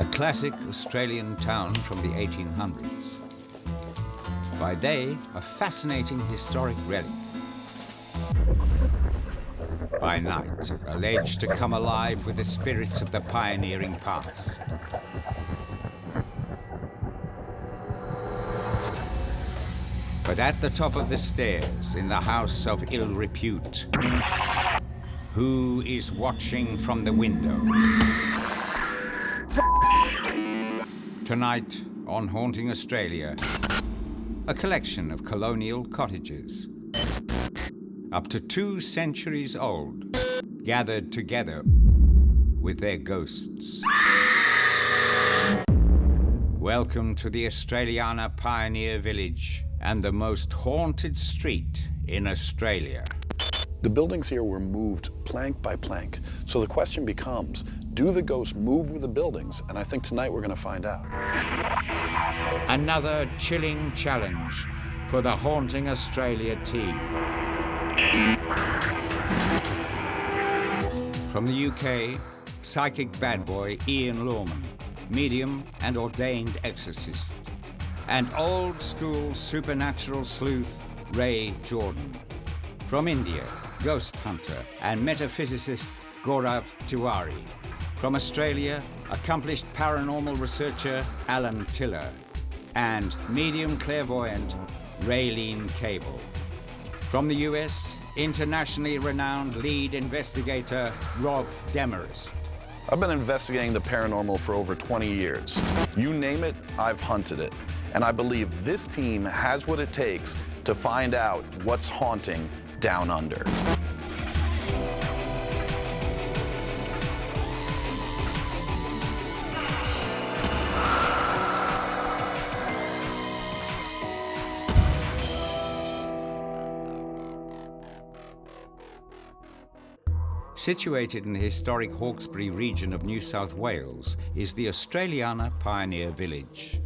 a classic Australian town from the 1800s. By day, a fascinating historic relic. By night, alleged to come alive with the spirits of the pioneering past. But at the top of the stairs, in the house of ill repute, who is watching from the window? Tonight, on Haunting Australia, a collection of colonial cottages, up to 2 centuries old, gathered together with their ghosts. Welcome to the Australiana Pioneer Village and the most haunted street in Australia. The buildings here were moved plank by plank. So the question becomes, do the ghosts move with the buildings? And I think tonight we're going to find out. Another chilling challenge for the Haunting Australia team. From the UK, psychic bad boy Ian Lawman, medium and ordained exorcist, and old school supernatural sleuth Ray Jordan. From India, ghost hunter and metaphysicist Gaurav Tiwari. From Australia, accomplished paranormal researcher Alan Tiller. And medium clairvoyant Raylene Cable. From the US, internationally renowned lead investigator Rob Demarest. I've been investigating the paranormal for over 20 years. You name it, I've hunted it. And I believe this team has what it takes to find out what's haunting down under. Situated in the historic Hawkesbury region of New South Wales is the Australiana Pioneer Village,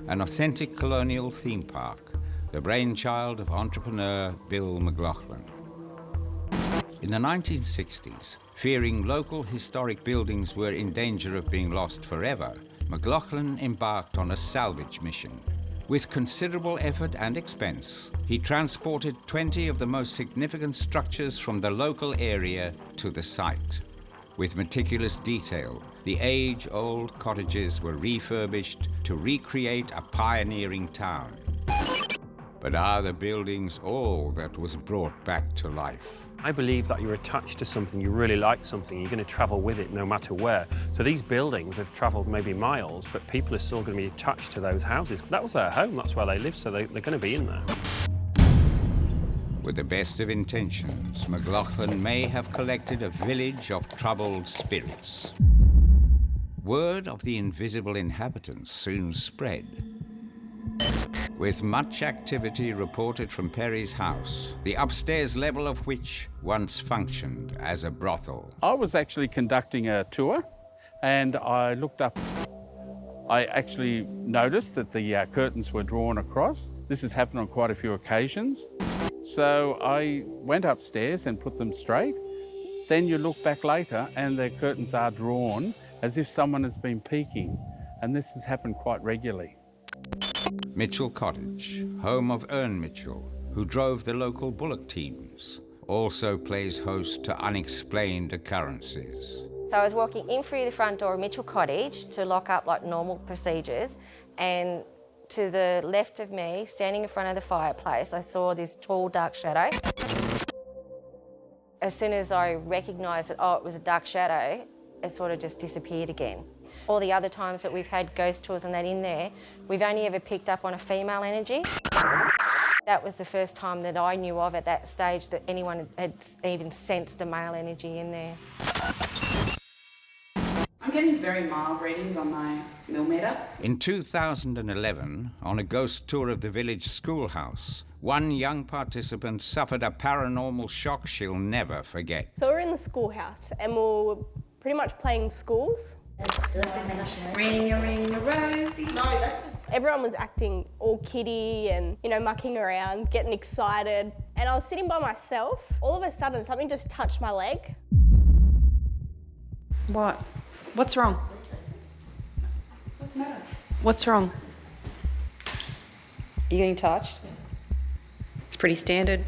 an authentic colonial theme park, the brainchild of entrepreneur Bill McLaughlin. In the 1960s, fearing local historic buildings were in danger of being lost forever, McLaughlin embarked on a salvage mission. With considerable effort and expense, he transported 20 of the most significant structures from the local area to the site. With meticulous detail, the age-old cottages were refurbished to recreate a pioneering town. But are the buildings all that was brought back to life? I believe that you're attached to something, you really like something, you're going to travel with it no matter where. So these buildings have travelled maybe miles, but people are still going to be attached to those houses. That was their home, that's where they lived, so they're going to be in there. With the best of intentions, McLaughlin may have collected a village of troubled spirits. Word of the invisible inhabitants soon spread, with much activity reported from Perry's house, the upstairs level of which once functioned as a brothel. I was actually conducting a tour and I looked up. I actually noticed that the curtains were drawn across. This has happened on quite a few occasions. So I went upstairs and put them straight. Then you look back later and the curtains are drawn as if someone has been peeking. And this has happened quite regularly. Mitchell Cottage, home of Ern Mitchell, who drove the local bullock teams, also plays host to unexplained occurrences. So I was walking in through the front door of Mitchell Cottage to lock up like normal procedures, and to the left of me, standing in front of the fireplace, I saw this tall, dark shadow. As soon as I recognised that, it was a dark shadow, it sort of just disappeared again. All the other times that we've had ghost tours and that in there, we've only ever picked up on a female energy. That was the first time that I knew of at that stage that anyone had even sensed a male energy in there. I'm getting very mild readings on my millimetre. In 2011, on a ghost tour of the village schoolhouse, one young participant suffered a paranormal shock she'll never forget. So we're in the schoolhouse and we're pretty much playing schools. Ring a rosy. No, everyone was acting all kiddie and, mucking around, getting excited. And I was sitting by myself. All of a sudden, something just touched my leg. What? What's wrong? What's the matter? What's wrong? You getting touched? It's pretty standard.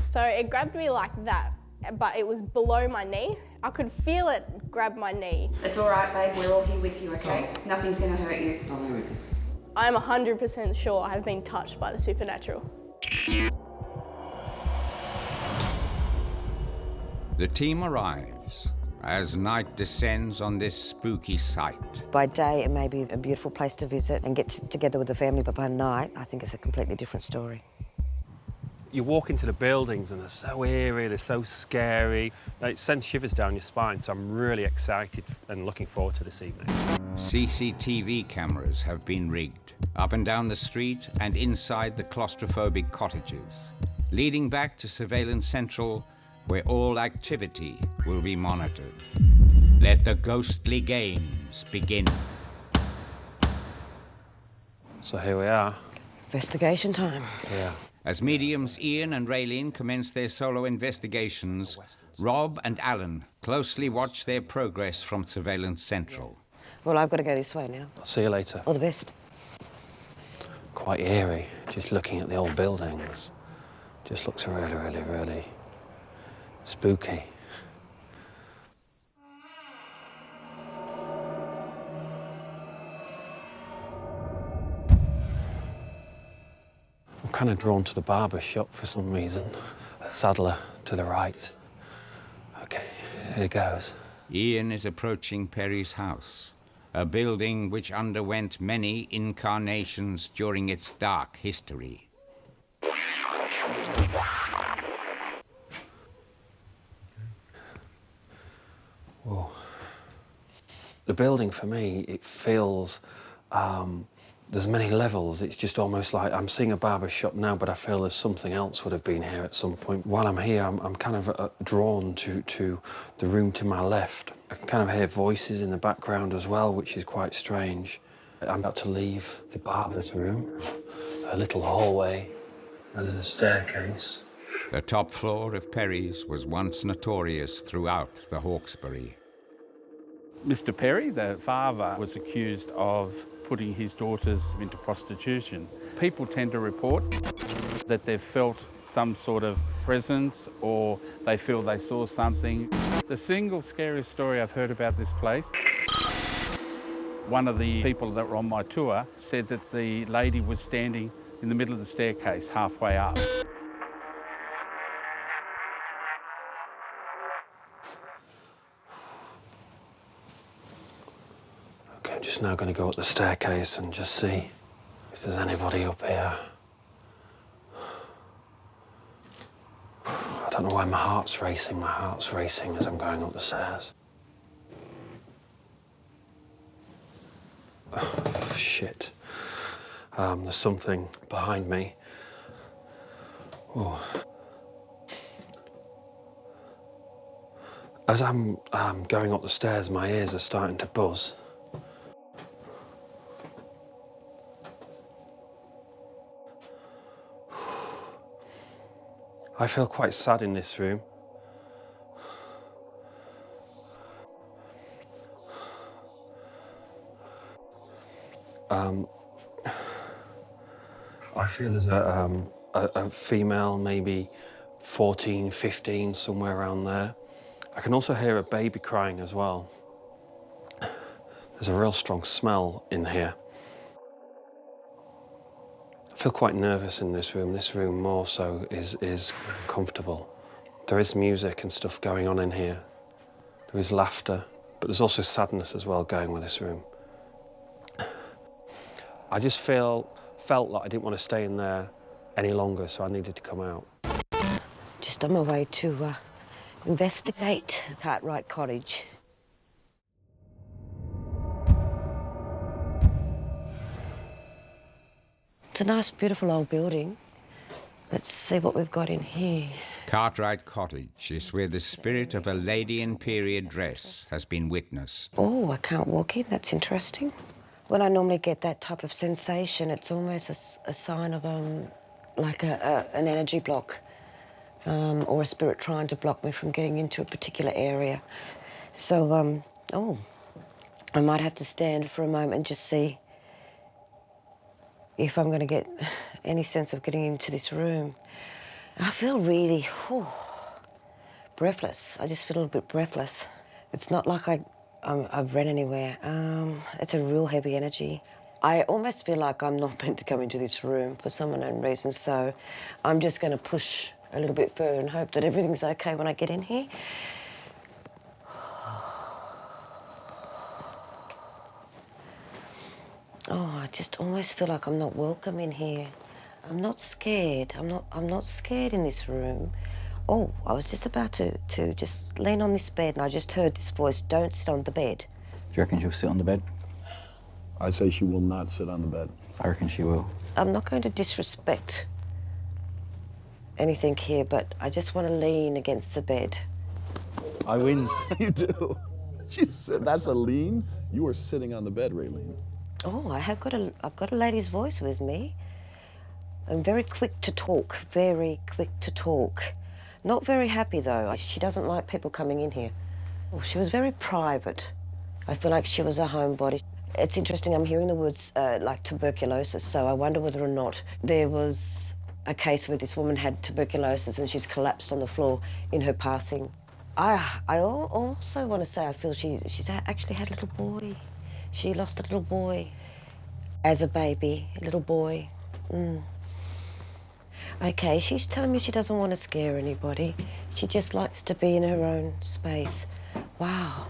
So it grabbed me like that, but it was below my knee. I could feel it grab my knee. It's all right, babe. We're all here with you, okay? Nothing's going to hurt you. I'm here with you. I'm 100% sure I have been touched by the supernatural. The team arrives as night descends on this spooky site. By day, it may be a beautiful place to visit and get together with the family, but by night, I think it's a completely different story. You walk into the buildings and they're so eerie, they're so scary. It sends shivers down your spine, so I'm really excited and looking forward to this evening. CCTV cameras have been rigged up and down the street and inside the claustrophobic cottages, leading back to Surveillance Central, where all activity will be monitored. Let the ghostly games begin. So here we are. Investigation time. Yeah. As mediums Ian and Raylene commence their solo investigations, Rob and Alan closely watch their progress from Surveillance Central. Well, I've got to go this way now. I'll see you later. All the best. Quite eerie, just looking at the old buildings. Just looks really, really, really spooky. I'm kind of drawn to the barber shop for some reason. Saddler to the right. Okay, here goes. Ian is approaching Perry's house, a building which underwent many incarnations during its dark history. Whoa. The building for me, it feels, there's many levels. It's just almost like I'm seeing a barber shop now, but I feel there's something else would have been here at some point. While I'm here, I'm kind of drawn to the room to my left. I can kind of hear voices in the background as well, which is quite strange. I'm about to leave the barber's room, a little hallway, and there's a staircase. The top floor of Perry's was once notorious throughout the Hawkesbury. Mr. Perry, the father, was accused of putting his daughters into prostitution. People tend to report that they've felt some sort of presence or they feel they saw something. The single scariest story I've heard about this place, one of the people that were on my tour said that the lady was standing in the middle of the staircase halfway up. Okay, I'm just now going to go up the staircase and just see if there's anybody up here. I don't know why my heart's racing. My heart's racing as I'm going up the stairs. Oh, shit. There's something behind me. Oh. As I'm going up the stairs, my ears are starting to buzz. I feel quite sad in this room. I feel there's a female, maybe 14, 15, somewhere around there. I can also hear a baby crying as well. There's a real strong smell in here. I feel quite nervous in this room. This room more so is comfortable. There is music and stuff going on in here. There is laughter, but there's also sadness as well going with this room. I just felt like I didn't want to stay in there any longer, so I needed to come out. Just on my way to investigate Cartwright Cottage. It's a nice, beautiful old building. Let's see what we've got in here. Cartwright Cottage is where the spirit of a lady in period dress has been witnessed. Oh, I can't walk in. That's interesting. When I normally get that type of sensation, it's almost a sign of like an energy block or a spirit trying to block me from getting into a particular area. So, oh, I might have to stand for a moment and just see if I'm going to get any sense of getting into this room. I feel really breathless. I just feel a little bit breathless. It's not like I've ran anywhere. It's a real heavy energy. I almost feel like I'm not meant to come into this room for some unknown reason, so I'm just going to push a little bit further and hope that everything's okay when I get in here. Oh, I just almost feel like I'm not welcome in here. I'm not scared. I'm not scared in this room. Oh, I was just about to just lean on this bed and I just heard this voice, don't sit on the bed. Do you reckon she'll sit on the bed? I say she will not sit on the bed. I reckon she will. I'm not going to disrespect anything here, but I just want to lean against the bed. I win. You do. She said that's a lean. You are sitting on the bed, Raylene. Oh, I've got a lady's voice with me. I'm very quick to talk, very quick to talk. Not very happy, though. She doesn't like people coming in here. Oh, she was very private. I feel like she was a homebody. It's interesting, I'm hearing the words like tuberculosis, so I wonder whether or not there was a case where this woman had tuberculosis and she's collapsed on the floor in her passing. I also want to say I feel she's actually had a little boy. She lost a little boy as a baby, a little boy. Okay, she's telling me she doesn't want to scare anybody. She just likes to be in her own space. Wow.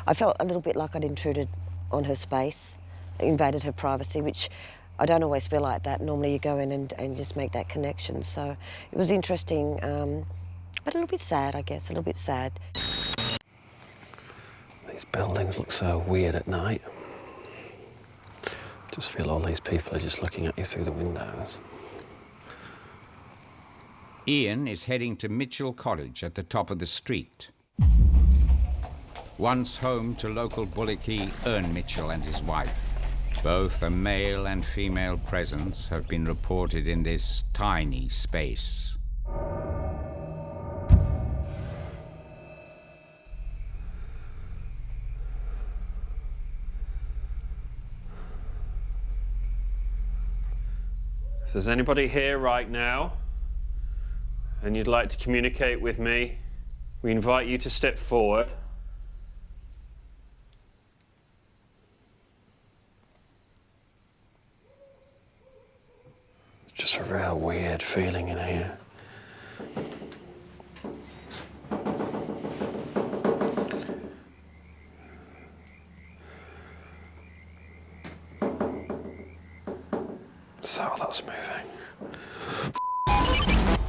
I felt a little bit like I'd intruded on her space, invaded her privacy, which I don't always feel like that. Normally you go in and just make that connection. So it was interesting, but a little bit sad, I guess, a little bit sad. These buildings look so weird at night. Just feel all these people are just looking at you through the windows. Ian is heading to Mitchell Cottage at the top of the street. Once home to local bullocky Ern Mitchell and his wife. Both a male and female presence have been reported in this tiny space. If there's anybody here right now and you'd like to communicate with me, we invite you to step forward. It's just a real weird feeling in here. So that's moving.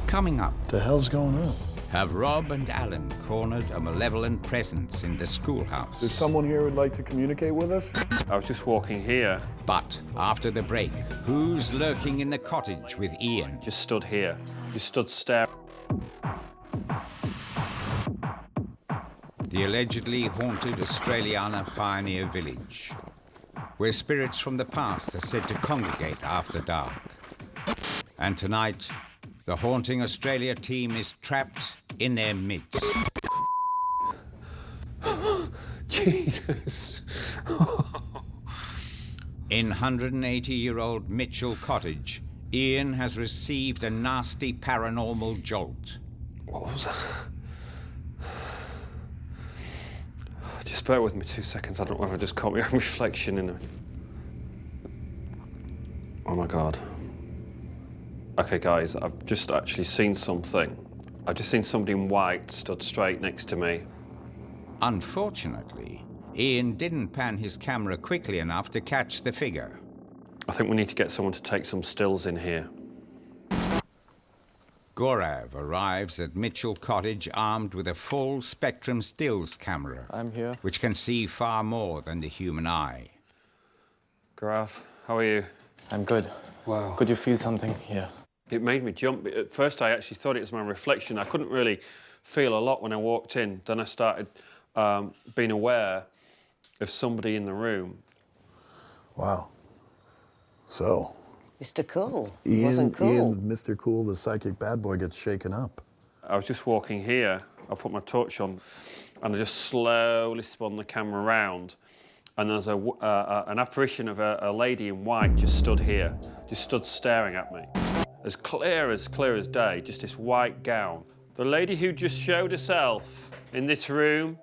Coming up, What the hell's going on? have Rob and Alan cornered a malevolent presence in the schoolhouse. There's someone here who'd like to communicate with us? I was just walking here, But after the break, who's lurking in the cottage with Ian? just stood here, just stood staring. The allegedly haunted Australiana pioneer village, where spirits from the past are said to congregate after dark. And tonight, the Haunting Australia team is trapped in their midst. Jesus. In 180-year-old Mitchell Cottage, Ian has received a nasty paranormal jolt. What was that? Just bear with me 2 seconds. I don't know if I just caught my own reflection in it. Oh my God. Okay guys, I've just actually seen something. I've just seen somebody in white stood straight next to me. Unfortunately, Ian didn't pan his camera quickly enough to catch the figure. I think we need to get someone to take some stills in here. Gaurav arrives at Mitchell Cottage armed with a full-spectrum stills camera. I'm here. Which can see far more than the human eye. Gaurav, how are you? I'm good. Wow. Could you feel something here? It made me jump. At first I actually thought it was my reflection. I couldn't really feel a lot when I walked in. Then I started being aware of somebody in the room. Wow. So, Mr. Cool. Ian, Wasn't cool. Ian, Mr. Cool, the psychic bad boy, gets shaken up. I was just walking here. I put my torch on and I just slowly spun the camera around and there's an apparition of a lady in white just stood here, just stood staring at me. As clear as day, just this white gown. The lady who just showed herself in this room,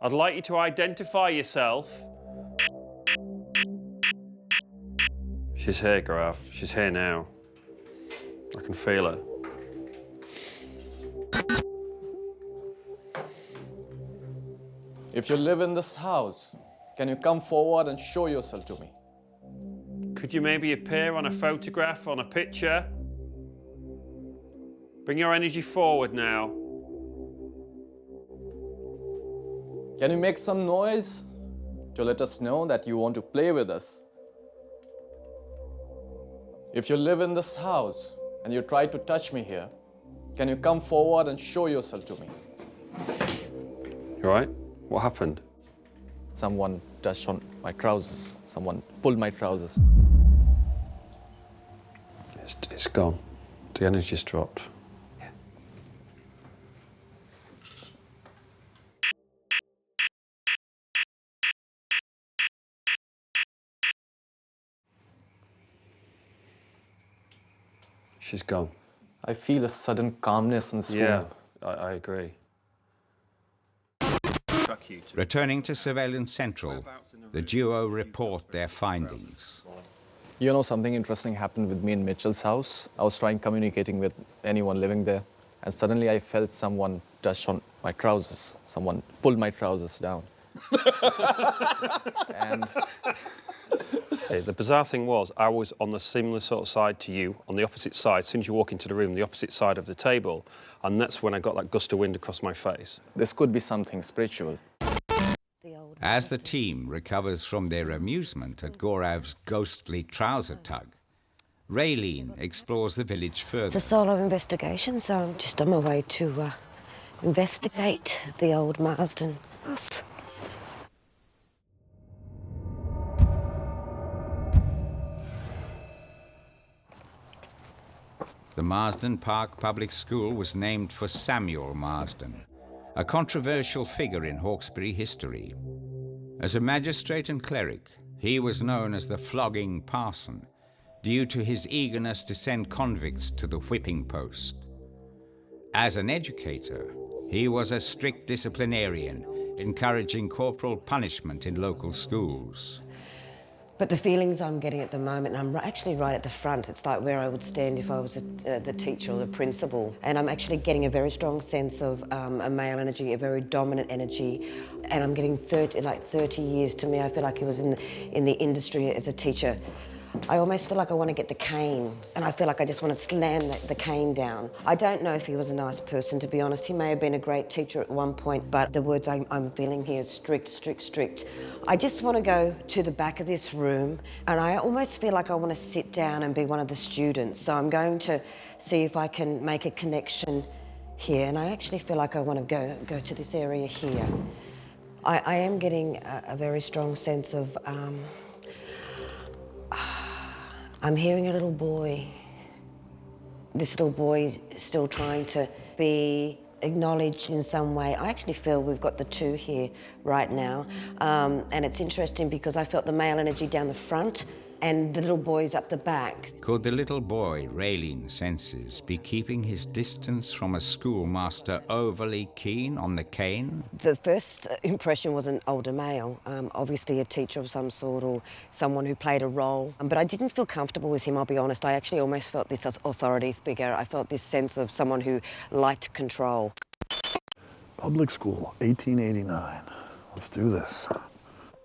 I'd like you to identify yourself. She's here, Graf. She's here now. I can feel her. If you live in this house, can you come forward and show yourself to me? Could you maybe appear on a photograph, on a picture? Bring your energy forward now. Can you make some noise to let us know that you want to play with us? If you live in this house and you try to touch me here, can you come forward and show yourself to me? You all right? What happened? Someone touched on my trousers. Someone pulled my trousers. It's gone. The energy's dropped. Yeah. She's gone. I feel a sudden calmness in this room. I agree. Returning to Surveillance Central, the duo report their findings. You know, something interesting happened with me in Mitchell's house. I was communicating with anyone living there, and suddenly I felt someone touch on my trousers. Someone pulled my trousers down. And the bizarre thing was, I was on the similar sort of side to you, on the opposite side. As soon as you walk into the room, the opposite side of the table, and that's when I got that gust of wind across my face. This could be something spiritual. As the team recovers from their amusement at Gaurav's ghostly trouser tug, Raylene explores the village further. It's a solo investigation, so I'm just on my way to investigate the old Marsden house. The Marsden Park Public School was named for Samuel Marsden, a controversial figure in Hawkesbury history. As a magistrate and cleric, he was known as the flogging parson, due to his eagerness to send convicts to the whipping post. As an educator, he was a strict disciplinarian, encouraging corporal punishment in local schools. But the feelings I'm getting at the moment, and I'm actually right at the front, it's like where I would stand if I was the teacher or the principal, and I'm actually getting a very strong sense of a male energy, a very dominant energy, and I'm getting 30 years. To me, I feel like he was in the industry as a teacher. I almost feel like I want to get the cane, and I feel like I just want to slam the cane down. I don't know if he was a nice person, to be honest. He may have been a great teacher at one point, but the words I'm feeling here is strict, strict, strict. I just want to go to the back of this room, and I almost feel like I want to sit down and be one of the students. So I'm going to see if I can make a connection here, and I actually feel like I want to go to this area here. I am getting a very strong sense of... I'm hearing a little boy. This little boy is still trying to be acknowledged in some way. I actually feel we've got the two here right now. And it's interesting because I felt the male energy down the front and the little boy's up the back. Could the little boy, Raylene senses, be keeping his distance from a schoolmaster overly keen on the cane? The first impression was an older male, obviously a teacher of some sort or someone who played a role. But I didn't feel comfortable with him, I'll be honest. I actually almost felt this authority figure. I felt this sense of someone who liked control. Public school, 1889. Let's do this.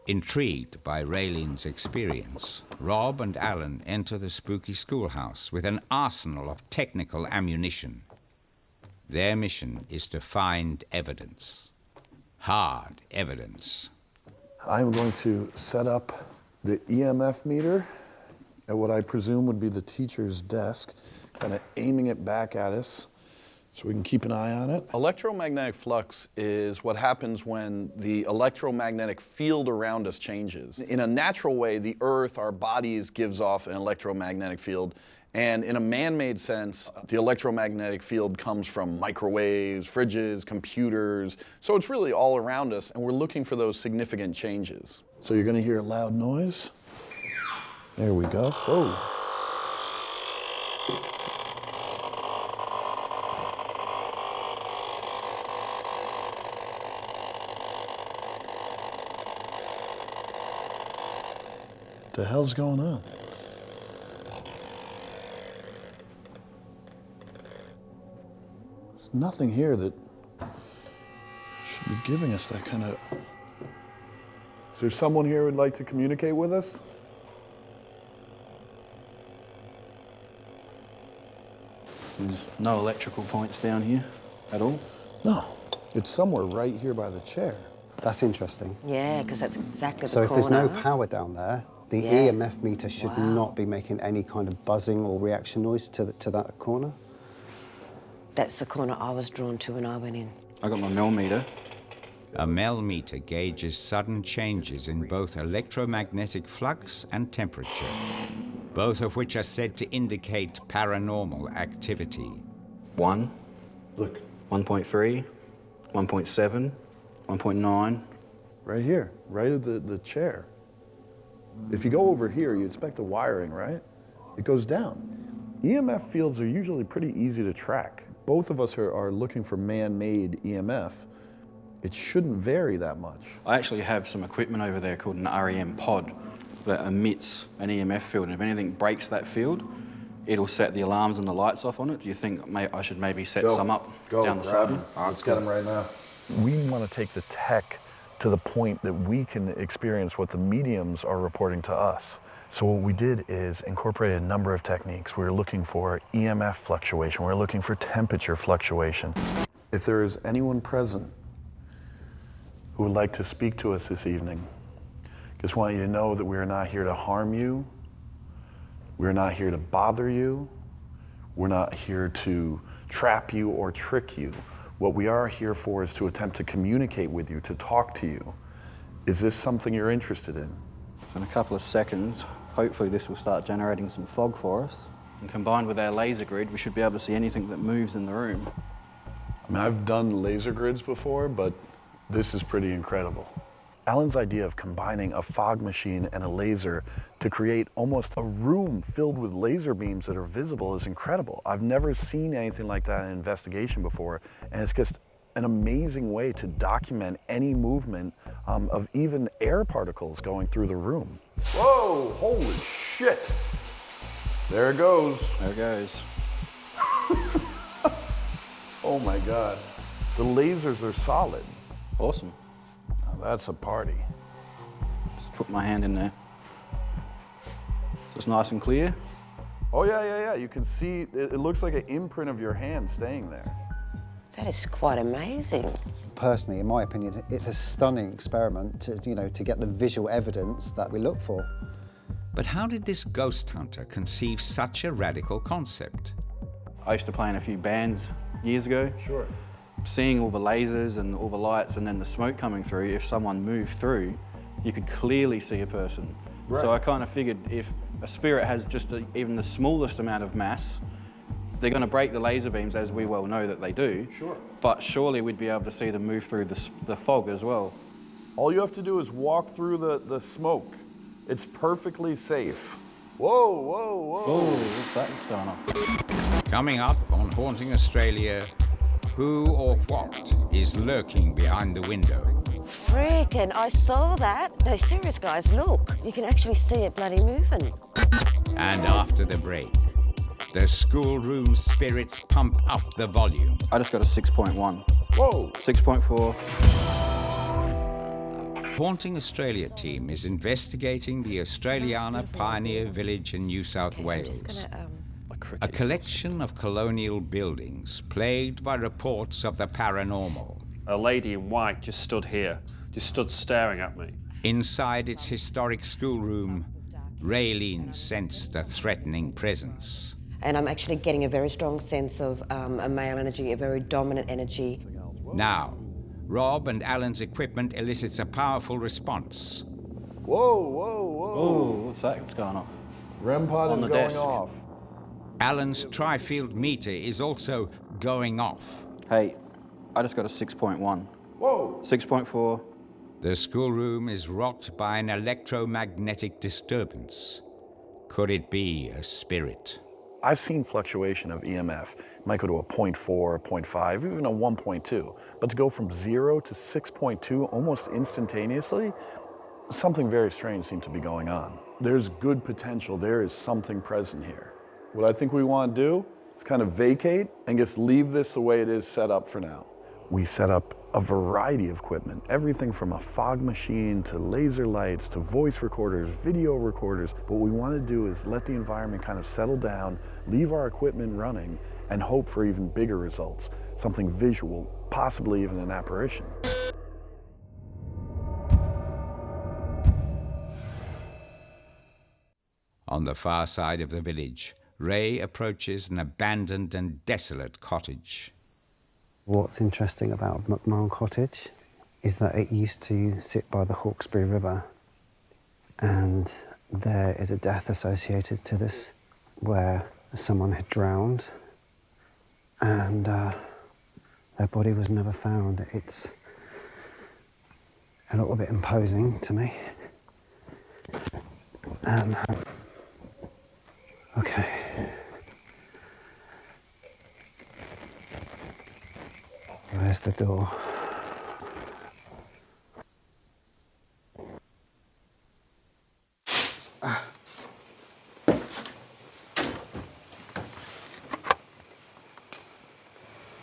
Intrigued by Raylene's experience, Rob and Alan enter the spooky schoolhouse with an arsenal of technical ammunition. Their mission is to find evidence. Hard evidence. I'm going to set up the EMF meter at what I presume would be the teacher's desk, kind of aiming it back at us so we can keep an eye on it. Electromagnetic flux is what happens when the electromagnetic field around us changes. In a natural way, the Earth, our bodies, gives off an electromagnetic field, And in a man-made sense, the electromagnetic field comes from microwaves, fridges, computers. So it's really all around us, and we're looking for those significant changes. So you're gonna hear a loud noise. There we go. Whoa. What the hell's going on? There's nothing here that should be giving us that kind of... Is there someone here who would like to communicate with us? There's no electrical points down here at all. No, it's somewhere right here by the chair. That's interesting. Yeah, because that's exactly So the if corner. there's no power down there, the Yeah. EMF meter should not be making any kind of buzzing or reaction noise to that corner. That's the corner I was drawn to when I went in. I got my millimeter. A Mel meter gauges sudden changes in both electromagnetic flux and temperature, both of which are said to indicate paranormal activity. 1. Look. 1.3. 1.7. 1.9. Right here, right at the chair. If you go over here, you expect the wiring, right? It goes down. EMF fields are usually pretty easy to track. Both of us are looking for man-made EMF. It shouldn't vary that much. I actually have some equipment over there called an REM pod that emits an EMF field, and if anything breaks that field, it'll set the alarms and the lights off on it. Do you think I should maybe set some up down the side? Let's get them right now. We want to take the tech to the point that we can experience what the mediums are reporting to us. So what we did is incorporated a number of techniques. We were looking for EMF fluctuation. We were looking for temperature fluctuation. If there is anyone present who would like to speak to us this evening, just want you to know that we are not here to harm you. We're not here to bother you. We're not here to trap you or trick you. What we are here for is to attempt to communicate with you, to talk to you. Is this something you're interested in? So in a couple of seconds, hopefully this will start generating some fog for us. And combined with our laser grid, we should be able to see anything that moves in the room. I mean, I've done laser grids before, but this is pretty incredible. Alan's idea of combining a fog machine and a laser to create almost a room filled with laser beams that are visible is incredible. I've never seen anything like that in an investigation before, and it's just an amazing way to document any movement of even air particles going through the room. Whoa, holy shit. There it goes. There it goes. Oh my God. The lasers are solid. Awesome. Now that's a party. Just put my hand in there. So it's nice and clear. Oh yeah. You can see, it looks like an imprint of your hand staying there. That is quite amazing. Personally, in my opinion, it's a stunning experiment to get the visual evidence that we look for. But how did this ghost hunter conceive such a radical concept? I used to play in a few bands years ago. Sure. Seeing all the lasers and all the lights and then the smoke coming through, if someone moved through, you could clearly see a person. Right. So I kind of figured if a spirit has just even the smallest amount of mass, they're going to break the laser beams, as we well know that they do. Sure. But surely we'd be able to see them move through the fog as well. All you have to do is walk through the smoke. It's perfectly safe. Whoa. Oh, what's that? What's going on? Coming up on Haunting Australia, who or what is lurking behind the window? Freaking, I saw that. No, serious guys, look. You can actually see it bloody moving. And after the break, the schoolroom spirits pump up the volume. I just got a 6.1. Whoa. 6.4. Haunting Australia team is investigating the Australiana Pioneer Village in New South Wales. A collection of colonial buildings plagued by reports of the paranormal. A lady in white just stood here, just stood staring at me. Inside its historic schoolroom, Raylene sensed a threatening presence. And I'm actually getting a very strong sense of a male energy, a very dominant energy. Now, Rob and Alan's equipment elicits a powerful response. Whoa. Oh, what's that? What's going on? REM pod On is the going desk. off. Alan's tri-field meter is also going off. Hey, I just got a 6.1. Whoa! 6.4. The schoolroom is rocked by an electromagnetic disturbance. Could it be a spirit? I've seen fluctuation of EMF. It might go to a 0.4, 0.5, even a 1.2. But to go from 0 to 6.2 almost instantaneously, something very strange seemed to be going on. There's good potential. There is something present here. What I think we want to do is kind of vacate and just leave this the way it is set up for now. We set up a variety of equipment, everything from a fog machine to laser lights to voice recorders, video recorders. What we want to do is let the environment kind of settle down, leave our equipment running, and hope for even bigger results, something visual, possibly even an apparition. On the far side of the village, Ray approaches an abandoned and desolate cottage. What's interesting about McMahon Cottage is that it used to sit by the Hawkesbury River, and there is a death associated to this where someone had drowned and their body was never found. It's a little bit imposing to me. And okay. Where's the door?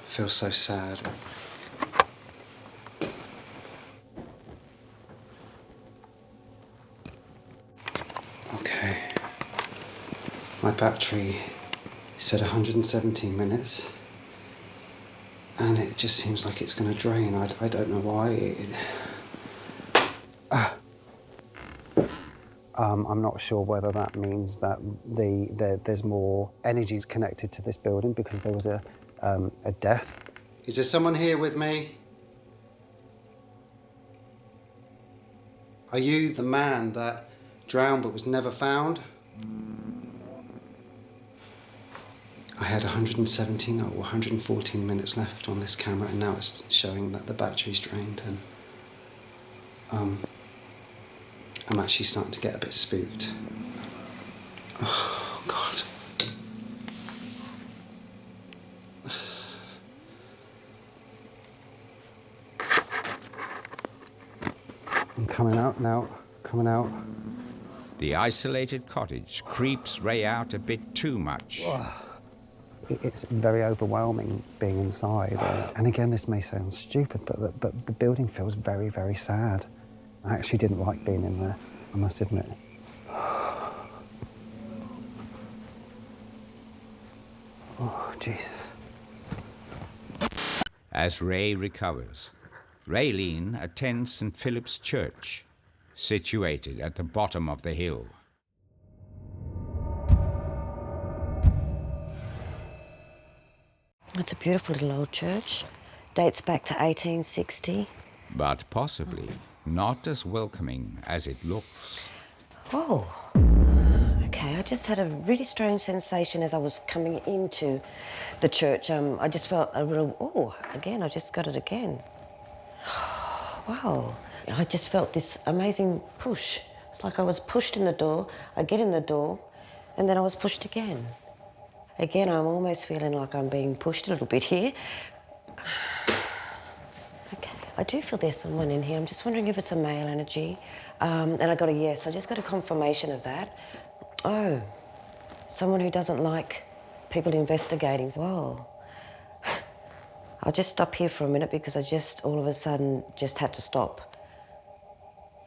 Feels so sad. Okay. My battery said 117 minutes. And it just seems like it's going to drain. I don't know why. I'm not sure whether that means that there's more energies connected to this building because there was a death. Is there someone here with me? Are you the man that drowned but was never found? I had 117 or 114 minutes left on this camera, and now it's showing that the battery's drained, and I'm actually starting to get a bit spooked. Oh, God. I'm coming out now, coming out. The isolated cottage creeps Ray out a bit too much. It's very overwhelming being inside. And again, this may sound stupid, but the building feels very, very sad. I actually didn't like being in there, I must admit. Oh, Jesus. As Ray recovers, Raylene attends St. Philip's Church, situated at the bottom of the hill. It's a beautiful little old church. Dates back to 1860. But possibly not as welcoming as it looks. Oh, okay. I just had a really strange sensation as I was coming into the church. I just felt a real, again, I just got it again. Wow. I just felt this amazing push. It's like I was pushed in the door, I get in the door, and then I was pushed again. Again, I'm almost feeling like I'm being pushed a little bit here. Okay, I do feel there's someone in here. I'm just wondering if it's a male energy. And I got a yes, I just got a confirmation of that. Oh, someone who doesn't like people investigating. Whoa. I'll just stop here for a minute because I just, all of a sudden, just had to stop.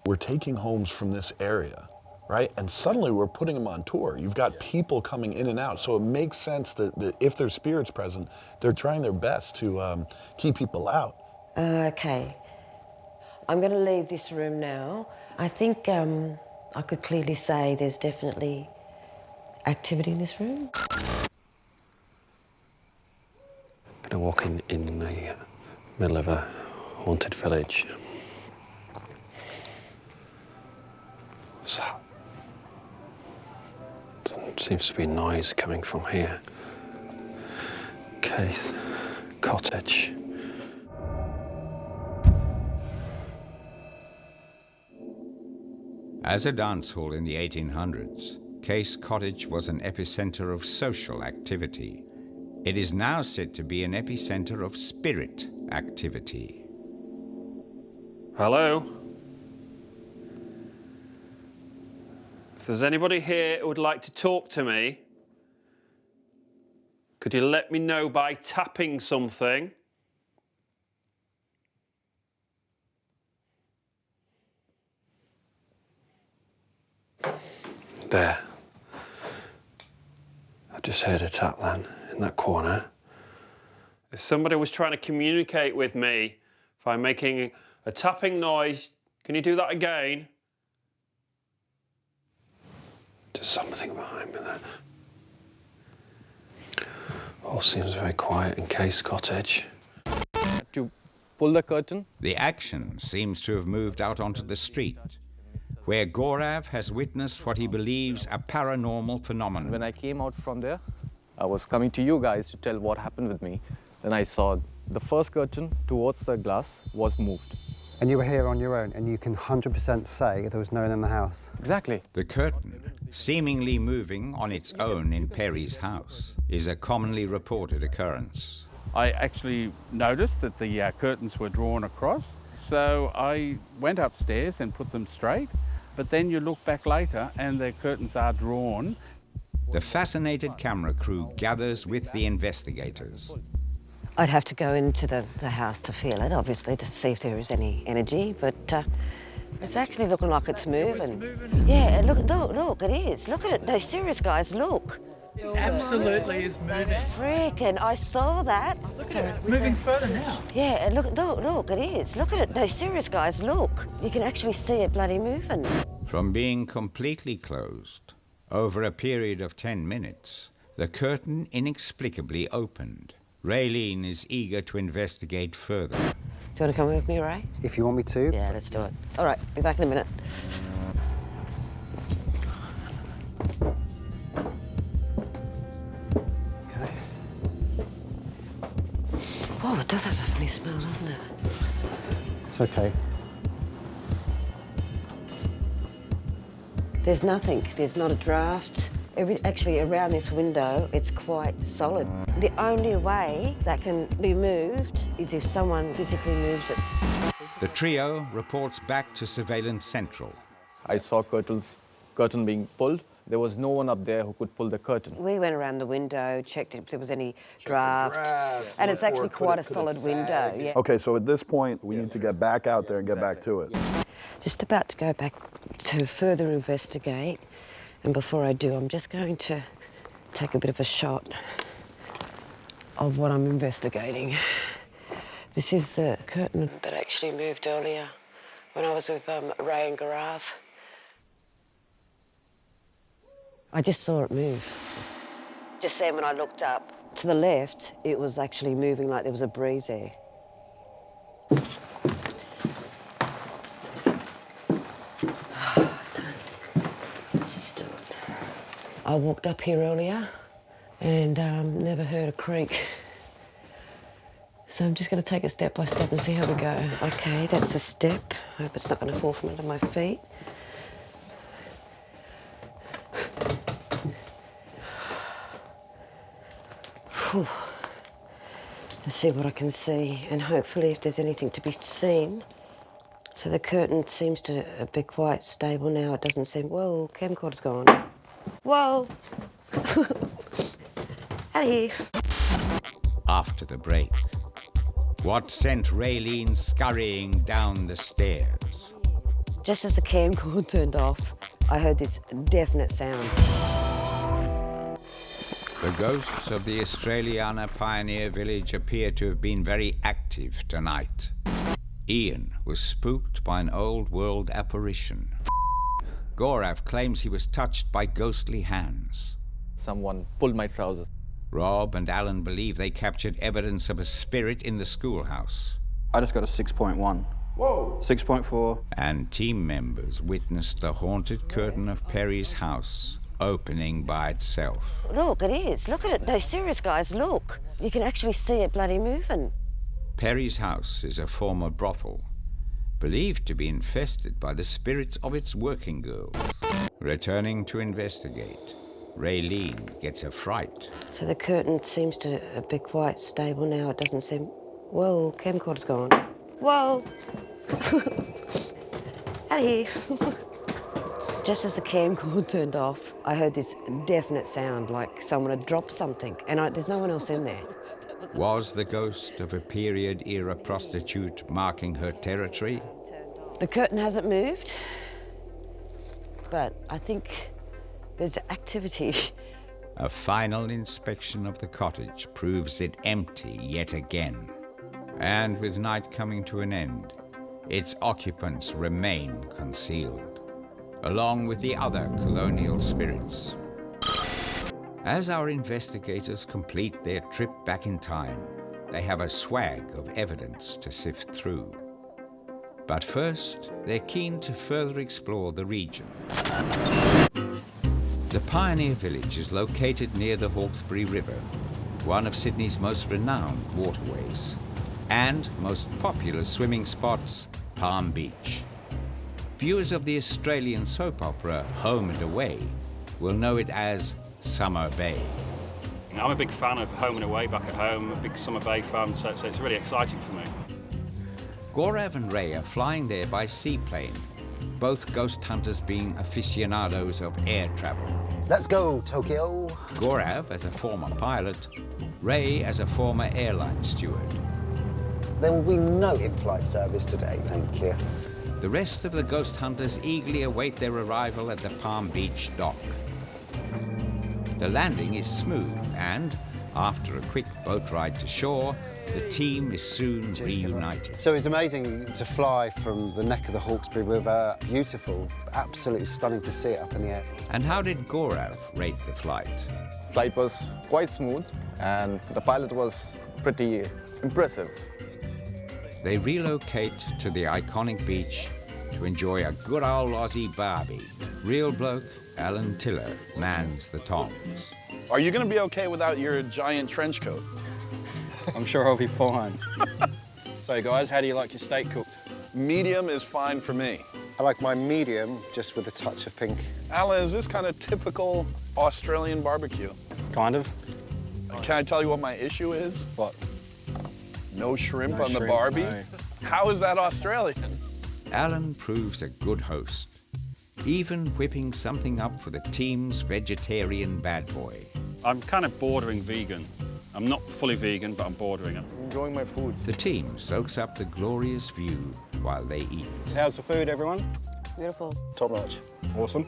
We're taking homes from this area, right? And suddenly we're putting them on tour. You've got people coming in and out. So it makes sense that if there's spirits present, they're trying their best to keep people out. Okay. I'm going to leave this room now. I think I could clearly say there's definitely activity in this room. I'm going to walk in the middle of a haunted village. Seems to be noise coming from here. Keith, cottage. As a dance hall in the 1800s, Case Cottage was an epicenter of social activity. It is now said to be an epicenter of spirit activity. Hello? If there's anybody here who would like to talk to me, could you let me know by tapping something? There. I just heard a tap then, in that corner. If somebody was trying to communicate with me, if I'm making a tapping noise, can you do that again? There's something behind me there. All seems very quiet in Case Cottage. To pull the curtain. The action seems to have moved out onto the street, where Gaurav has witnessed what he believes a paranormal phenomenon. When I came out from there, I was coming to you guys to tell what happened with me. Then I saw the first curtain towards the glass was moved. And you were here on your own, and you can 100% say there was no one in the house? Exactly. The curtain, seemingly moving on its own in Perry's house, is a commonly reported occurrence. I actually noticed that the curtains were drawn across, so I went upstairs and put them straight. But then you look back later and the curtains are drawn. The fascinated camera crew gathers with the investigators. I'd have to go into the house to feel it, obviously, to see if there is any energy, but it's actually looking like it's moving. Yeah, look, it is. Look at it. No, serious, guys, look. It absolutely is moving. Freaking, I saw that. Look at it, it's moving further now. Yeah, look, it is. Look at it. No, serious, guys, look. You can actually see it bloody moving. From being completely closed, over a period of 10 minutes, the curtain inexplicably opened. Raylene is eager to investigate further. Do you want to come with me, Ray? If you want me to. Yeah, let's do it. All right, be back in a minute. Okay. Oh, it does have a funny smell, doesn't it? It's okay. There's nothing. There's not a draft. Actually, around this window, it's quite solid. The only way that can be moved is if someone physically moves it. The trio reports back to Surveillance Central. I saw curtain being pulled. There was no one up there who could pull the curtain. We went around the window, checked if there was any draft, and it's actually quite a solid window. Yeah. Okay, so at this point, we need to get back out there and get back to it. Just about to go back to further investigate, and before I do, I'm just going to take a bit of a shot of what I'm investigating. This is the curtain that actually moved earlier when I was with Ray and Gaurav. I just saw it move. Just then when I looked up to the left, it was actually moving like there was a breeze there. Let's just do it. I walked up here earlier and never heard a creak. So I'm just going to take it step by step and see how we go. Okay, that's a step. I hope it's not going to fall from under my feet. Whew. Let's see what I can see, and hopefully if there's anything to be seen. So the curtain seems to be quite stable now. It doesn't seem... Whoa, camcorder's gone. Whoa! Out of here. After the break, what sent Raylene scurrying down the stairs? Just as the camcorder turned off, I heard this definite sound. The ghosts of the Australiana pioneer village appear to have been very active tonight. Ian was spooked by an old world apparition. Gaurav claims he was touched by ghostly hands. Someone pulled my trousers. Rob and Alan believe they captured evidence of a spirit in the schoolhouse. I just got a 6.1. Whoa! 6.4. And team members witnessed the haunted curtain of Perry's house opening by itself. Look, it is. Look at it. No, serious, guys, look. You can actually see it bloody moving. Perry's house is a former brothel, believed to be infested by the spirits of its working girls. Returning to investigate, Raylene gets a fright. So the curtain seems to be quite stable now. It doesn't seem... Whoa, camcorder's gone. Whoa! Out of here. Just as the camcorder turned off, I heard this definite sound, like someone had dropped something, and there's no one else in there. Was the ghost of a period-era prostitute marking her territory? The curtain hasn't moved, but I think there's activity. A final inspection of the cottage proves it empty yet again. And with night coming to an end, its occupants remain concealed, along with the other colonial spirits. As our investigators complete their trip back in time, they have a swag of evidence to sift through. But first, they're keen to further explore the region. The Pioneer Village is located near the Hawkesbury River, one of Sydney's most renowned waterways, and most popular swimming spots, Palm Beach. Viewers of the Australian soap opera Home and Away will know it as Summer Bay. I'm a big fan of Home and Away back at home, a big Summer Bay fan, so it's really exciting for me. Gaurav and Ray are flying there by seaplane, both ghost hunters being aficionados of air travel. Let's go, Tokyo. Gaurav as a former pilot, Ray as a former airline steward. There will be no in-flight service today, thank you. The rest of the ghost hunters eagerly await their arrival at the Palm Beach dock. The landing is smooth and, after a quick boat ride to shore, the team is soon reunited. So it's amazing to fly from the neck of the Hawkesbury River. Beautiful, absolutely stunning to see it up in the air. And how did Gaurav rate the flight? Flight was quite smooth and the pilot was pretty impressive. They relocate to the iconic beach to enjoy a good old Aussie barbie. Real bloke Alan Tiller mans the tongs. Are you going to be okay without your giant trench coat? I'm sure I'll be fine. So guys, how do you like your steak cooked? Medium is fine for me. I like my medium, just with a touch of pink. Alan, is this kind of typical Australian barbecue? Kind of. Can I tell you what my issue is? What? No shrimp No on the shrimp, Barbie? no. How is that Australian? Alan proves a good host, even whipping something up for the team's vegetarian bad boy. I'm kind of bordering vegan. I'm not fully vegan, but I'm bordering it. Enjoying my food. The team soaks up the glorious view while they eat. How's the food, everyone? Beautiful. Top notch. Awesome.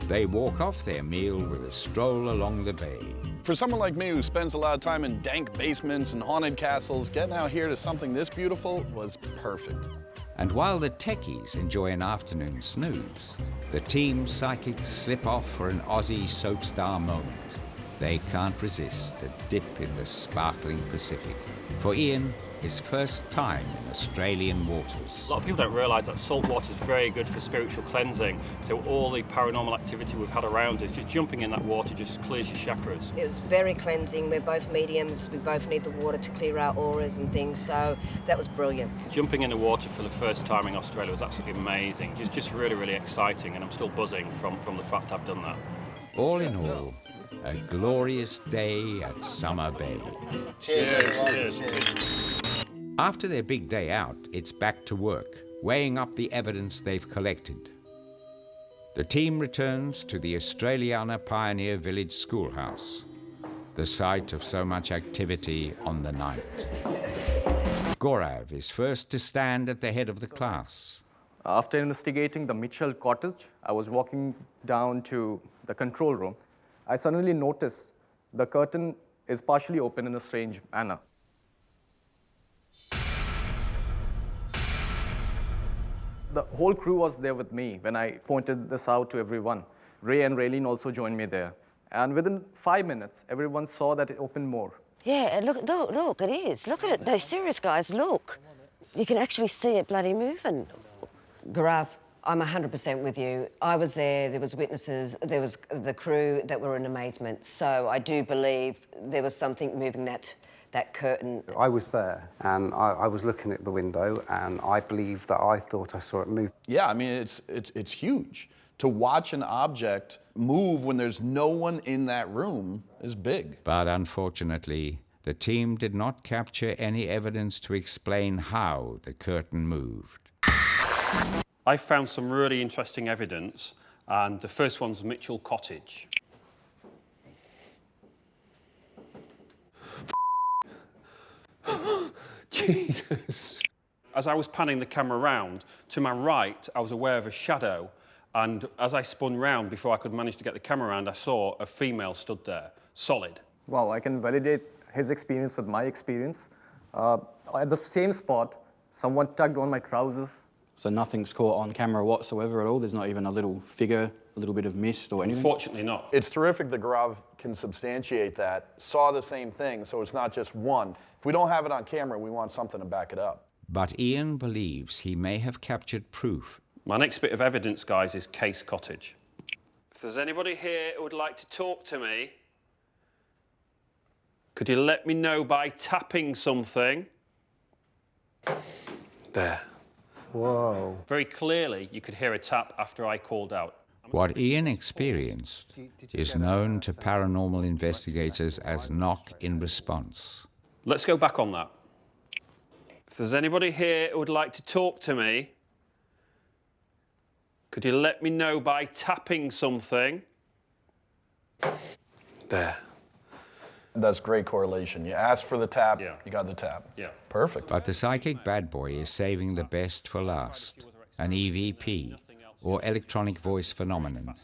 They walk off their meal with a stroll along the bay. For someone like me who spends a lot of time in dank basements and haunted castles, getting out here to something this beautiful was perfect. And while the techies enjoy an afternoon snooze, the team's psychics slip off for an Aussie soap star moment. They can't resist a dip in the sparkling Pacific. For Ian, his first time in Australian waters. A lot of people don't realise that salt water is very good for spiritual cleansing. So all the paranormal activity we've had around us, just jumping in that water just clears your chakras. It was very cleansing. We're both mediums. We both need the water to clear our auras and things, so that was brilliant. Jumping in the water for the first time in Australia was absolutely amazing. Just really, really exciting, and I'm still buzzing from the fact I've done that. All in all, a glorious day at Summer Bay. Cheers, everyone. Cheers. After their big day out, it's back to work, weighing up the evidence they've collected. The team returns to the Australiana Pioneer Village schoolhouse, the site of so much activity on the night. Gaurav is first to stand at the head of the class. After investigating the Mitchell cottage, I was walking down to the control room. I suddenly noticed the curtain is partially open in a strange manner. The whole crew was there with me when I pointed this out to everyone. Ray and Raylene also joined me there. And within 5 minutes, everyone saw that it opened more. Yeah, look, it is. Look at it. No, serious, guys, look. You can actually see it bloody moving. Gaurav, I'm 100% with you. I was there was witnesses, there was the crew that were in amazement. So I do believe there was something moving that curtain. I was there, and I was looking at the window, and I believe that I thought I saw it move. Yeah, I mean, it's huge. To watch an object move when there's no one in that room is big. But unfortunately, the team did not capture any evidence to explain how the curtain moved. I found some really interesting evidence, and the first one's Mitchell Cottage. Jesus. As I was panning the camera round, to my right, I was aware of a shadow, and as I spun round before I could manage to get the camera around, I saw a female stood there, solid. Wow, I can validate his experience with my experience. At the same spot, someone tugged on my trousers. So nothing's caught on camera whatsoever at all? There's not even a little figure, a little bit of mist or anything? Unfortunately not. It's terrific that Gaurav can substantiate that, saw the same thing, so it's not just one. If we don't have it on camera, we want something to back it up. But Ian believes he may have captured proof. My next bit of evidence, guys, is Case Cottage. If there's anybody here who would like to talk to me, could you let me know by tapping something? There. Whoa. Very clearly, you could hear a tap after I called out. What Ian experienced is known to paranormal investigators as knock in response. Let's go back on that. If there's anybody here who would like to talk to me, could you let me know by tapping something? There. That's great correlation. You asked for the tap, you got the tap. Yeah. Perfect. But the psychic bad boy is saving the best for last, an EVP, or electronic voice phenomenon.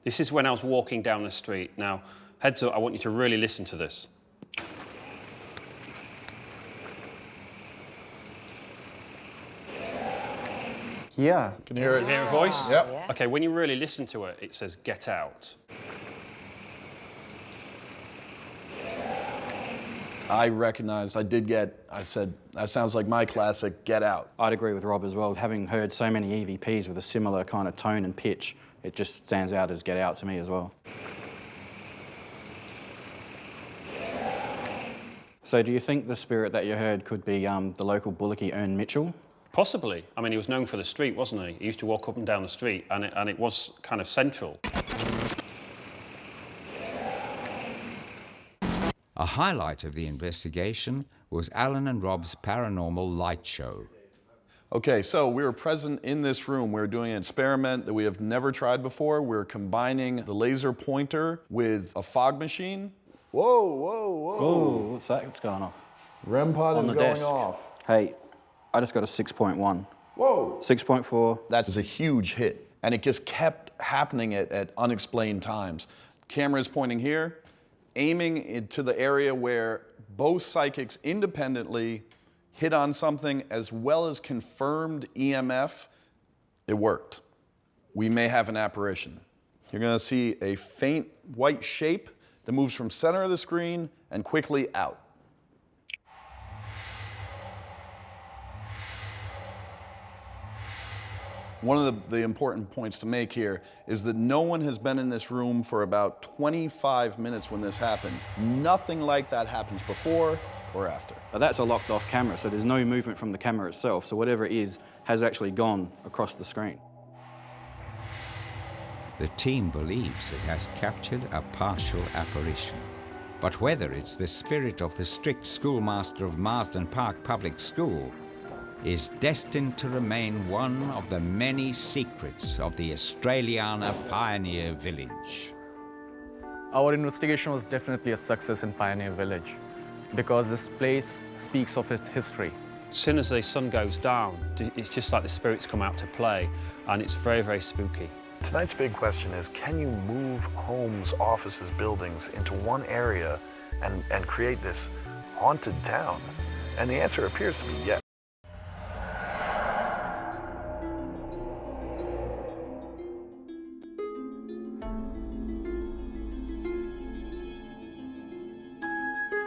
This is when I was walking down the street. Now, heads up, I want you to really listen to this. Yeah. Can you hear it? Hear a voice? Yep. Yeah. Okay, when you really listen to it, it says, get out. I recognized, I said, that sounds like my classic, get out. I'd agree with Rob as well. Having heard so many EVPs with a similar kind of tone and pitch, it just stands out as get out to me as well. So do you think the spirit that you heard could be the local bullocky Ern Mitchell? Possibly. I mean, he was known for the street, wasn't he? He used to walk up and down the street, and it was kind of central. A highlight of the investigation was Alan and Rob's paranormal light show. Okay, so we were present in this room. We were doing an experiment that we have never tried before. We were combining the laser pointer with a fog machine. Whoa, whoa, whoa. Oh, what's that? What's going off? REM pod is going off. Hey, I just got a 6.1. Whoa. 6.4. That is a huge hit. And it just kept happening at unexplained times. Camera is pointing here, aiming into the area where both psychics independently hit on something as well as confirmed EMF. It worked. We may have an apparition. You're gonna see a faint white shape that moves from center of the screen and quickly out. One of the important points to make here is that no one has been in this room for about 25 minutes when this happens. Nothing like that happens before or after. But that's a locked off camera, so there's no movement from the camera itself, so whatever it is has actually gone across the screen. The team believes it has captured a partial apparition. But whether it's the spirit of the strict schoolmaster of Marsden Park Public School is destined to remain one of the many secrets of the Australiana Pioneer Village. Our investigation was definitely a success in Pioneer Village because this place speaks of its history. As soon as the sun goes down, it's just like the spirits come out to play, and it's very, very spooky. Tonight's big question is, can you move homes, offices, buildings into one area and create this haunted town? And the answer appears to be yes.